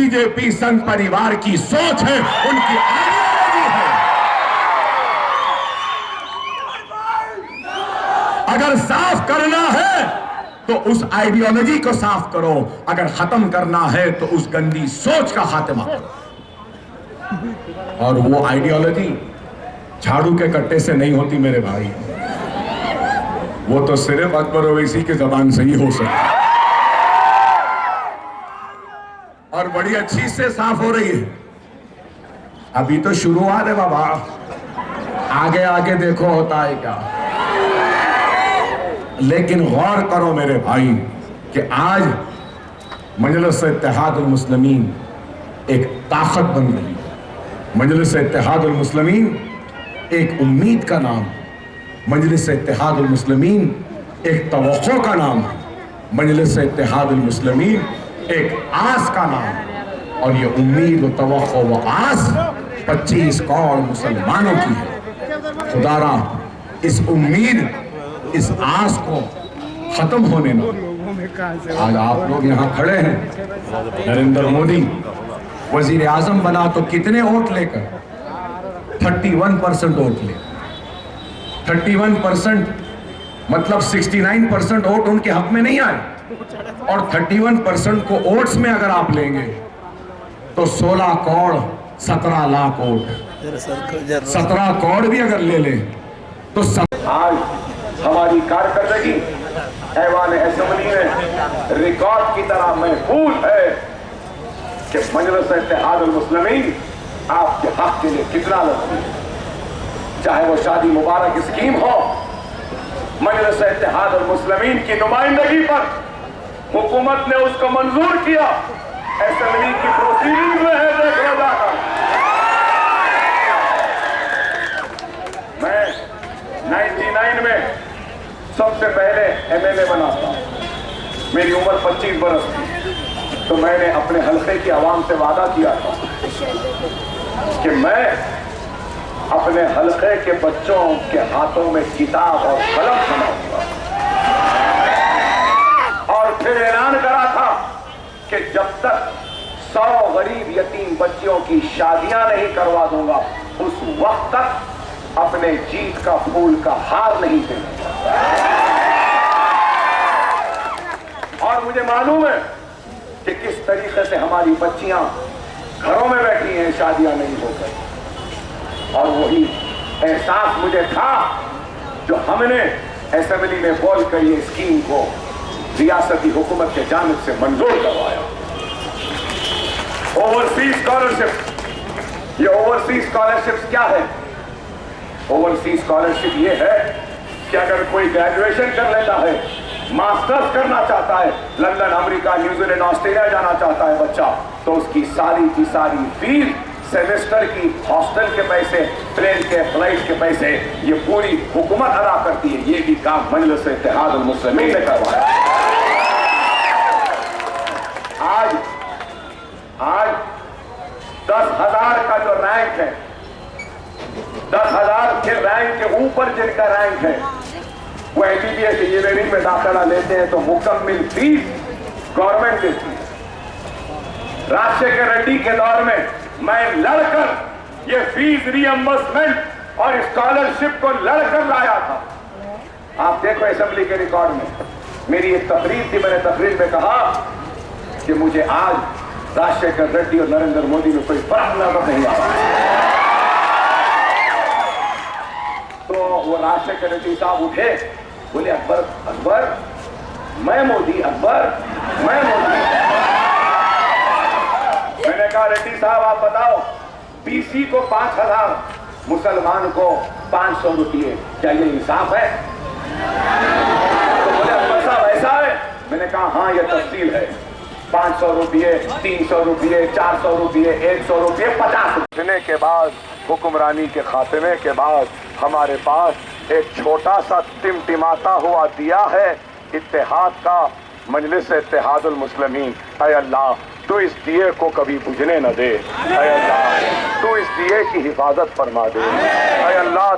BJP संघ परिवार की सोच है, उनकी आइडियोलॉजी है। अगर साफ करना है तो उस आइडियोलॉजी को साफ करो, अगर खत्म करना है तो उस गंदी सोच का खात्मा करो। और वो आइडियोलॉजी झाड़ू के कट्टे से नहीं होती मेरे भाई, वो तो सिर्फ अकबर ओवैसी की जबान से ही हो सकती, और बड़ी अच्छी से साफ हो रही है। अभी तो शुरुआत है बाबा, आगे आगे देखो होता है क्या। लेकिन गौर करो मेरे भाई कि आज मजलिस-ए-इत्तेहादुल मुस्लिमीन एक ताकत बन रही है। मजलिस-ए-इत्तेहादुल मुस्लिमीन एक उम्मीद का नाम है। मजलिस-ए-इत्तेहादुल मुस्लिमीन एक तवक्को का नाम है। मजलिस-ए-इत्तेहादुल मुस्लिमीन एक आस का नाम है। और ये उम्मीद व तवक्को व आस 25 करोड़ मुसलमानों की है। खुदारा इस उम्मीद, इस आस को खत्म होने ना। आज आप लोग यहाँ खड़े हैं, नरेंद्र मोदी वजीर आजम बना तो कितने वोट लेकर? 31% वोट ले। 31% मतलब 69% वोट उनके हक में नहीं आए, और 31% को वोट्स में अगर आप लेंगे तो 16 करोड़ 17 लाख वोट। 17 करोड़ भी अगर ले लें तो आज हमारी कारकर्दगी ऐवान असेंबली में रिकॉर्ड की तरह महफूज है कि मजलिस-ए-इत्तेहादुल मुस्लिमीन आपके हक के लिए कितना लड़ती है। चाहे वो शादी मुबारक स्कीम हो, मजलिस-ए-इत्तेहादुल मुस्लिमीन की नुमाइंदगी पर हुकूमत ने उसको मंजूर किया, असेंबली की प्रोसीडिंग में है, देख लो जाकर। मैं 99 में सबसे पहले एमएलए बना था। मेरी उम्र 25 बरस थी, तो मैंने अपने हल्के की आवाम से वादा किया था कि मैं अपने हल्के के बच्चों के हाथों में किताब और कलम थमाऊंगा, और फिर ऐलान करा था कि जब तक 100 गरीब यतीम बच्चियों की शादियां नहीं करवा दूंगा, उस वक्त तक अपने जीत का फूल का हार नहीं देंगे। और मुझे मालूम है कि किस तरीके से हमारी बच्चियां घरों में बैठी हैं, शादियां नहीं हो गई। और वही एहसास मुझे था जो हमने असेंबली में बोलकर ये स्कीम को रियासती हुकूमत के जानिब से मंजूर करवाया। Overseas scholarship. ये ओवरसीज स्कॉलरशिप क्या है? ओवरसीज स्कॉलरशिप ये है कि अगर कोई ग्रेजुएशन कर लेता है, मास्टर्स करना चाहता है, लंदन, अमेरिका, न्यूजीलैंड, ऑस्ट्रेलिया जाना चाहता है बच्चा, तो उसकी सारी की सारी फीस, सेमेस्टर की, हॉस्टल के पैसे, ट्रेन के, फ्लाइट के पैसे, ये पूरी हुकूमत अदा करती है। ये भी काम मजलिस-ए-इत्तेहादुल मुस्लिमीन ने करवाया। आज 10,000 का जो रैंक है, 10,000 के रैंक के ऊपर जिनका रैंक है, वो एमबीबीएस इंजीनियरिंग में दाखिला लेते हैं तो मुकम्मल फीस गवर्नमेंट देती है। राजशेखर रेड्डी के दौर में मैं लड़कर ये फीस रिएम्बर्समेंट और स्कॉलरशिप को लड़कर लाया था। आप देखो असेंबली के रिकॉर्ड में मेरी एक तकरीर थी, मैंने तकरीर में कहा कि मुझे आज राजशेखर रेड्डी और नरेंद्र मोदी में कोई फर्क नजर नहीं आ रहा। तो वो राजशेखर रेड्डी साहब उठे, बोले अकबर अकबर मैं मोदी, अकबर मैं मोदी। मैंने कहा रेड्डी साहब आप बताओ, बीसी को 5,000, मुसलमान को 500 रुपये, क्या ये इंसाफ है? तो बोले अकबर साहब ऐसा है? मैंने कहा हाँ ये तफसील है। 500 रुपये, 300 रुपये, 400 रुपये, 100 रुपये, 50 रुपये के बाद, हुक्मरानी के खात्मे के बाद हमारे पास एक छोटा सा टिमटिमाता हुआ दिया है इत्तेहाद का, मजलिस-ए-इत्तेहादुल मुस्लिमीन। ऐ अल्लाह तू इस दिए को कभी बुझने न दे। ऐ अल्लाह तू इस दिए की हिफाजत फरमा दे। ऐ अल्लाह